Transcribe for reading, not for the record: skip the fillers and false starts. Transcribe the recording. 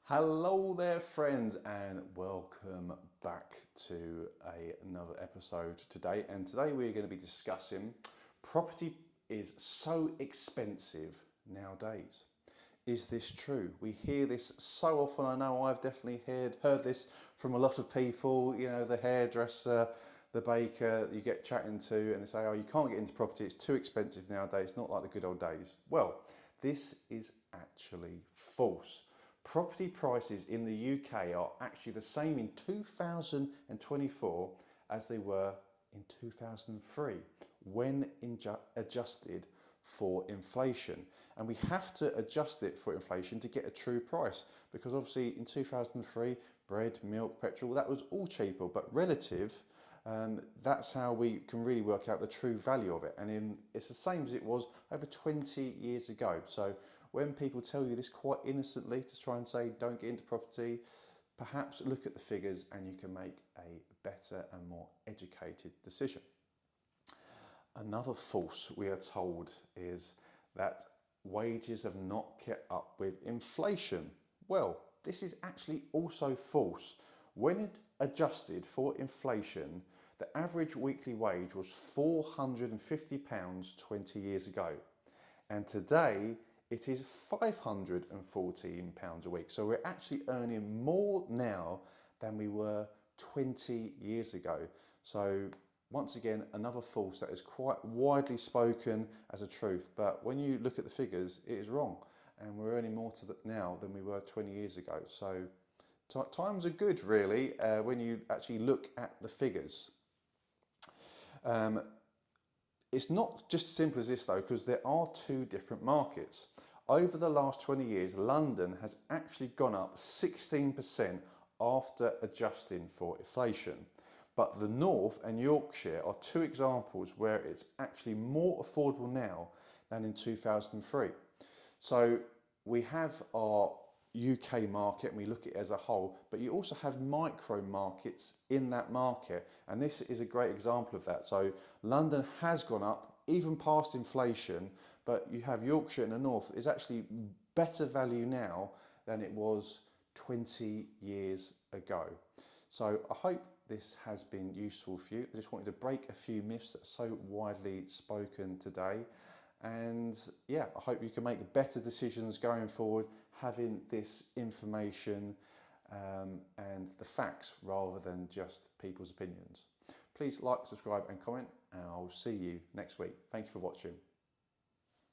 Hello there friends and welcome back to another episode today, and today we're going to be discussing property is so expensive nowadays. Is this true? We hear this so often. I know I've definitely heard this from a lot of people, you know, the hairdresser, the baker you get chatting to, and they say, oh, you can't get into property, it's too expensive nowadays, it's not like the good old days. Well, this is actually false. Property prices in the UK are actually the same in 2024 as they were in 2003 when adjusted for inflation. And we have to adjust it for inflation to get a true price, because obviously in 2003 bread, milk, petrol, that was all cheaper, but relative, that's how we can really work out the true value of it. And it's the same as it was over 20 years ago. So when people tell you this quite innocently to try and say don't get into property, perhaps look at the figures and you can make a better and more educated decision. Another false we are told is that wages have not kept up with inflation. Well, this is actually also false. When adjusted for inflation, the average weekly wage was £450 20 years ago. And today it is £514 a week. So we're actually earning more now than we were 20 years ago. So once again, another false that is quite widely spoken as a truth. But when you look at the figures, it is wrong. And we're earning more now than we were 20 years ago. So times are good, really, when you actually look at the figures. It's not just as simple as this though, because there are two different markets. Over the last 20 years, London has actually gone up 16% after adjusting for inflation. But the North and Yorkshire are two examples where it's actually more affordable now than in 2003. So we have our UK market and we look at it as a whole, but you also have micro markets in that market, and this is a great example of that. So London has gone up even past inflation, but you have Yorkshire in the north is actually better value now than it was 20 years ago. So I hope this has been useful for you. I just wanted to break a few myths that are so widely spoken today. And yeah, I hope you can make better decisions going forward, having this information and the facts rather than just people's opinions. Please like, subscribe and comment, and I'll see you next week. Thank you for watching.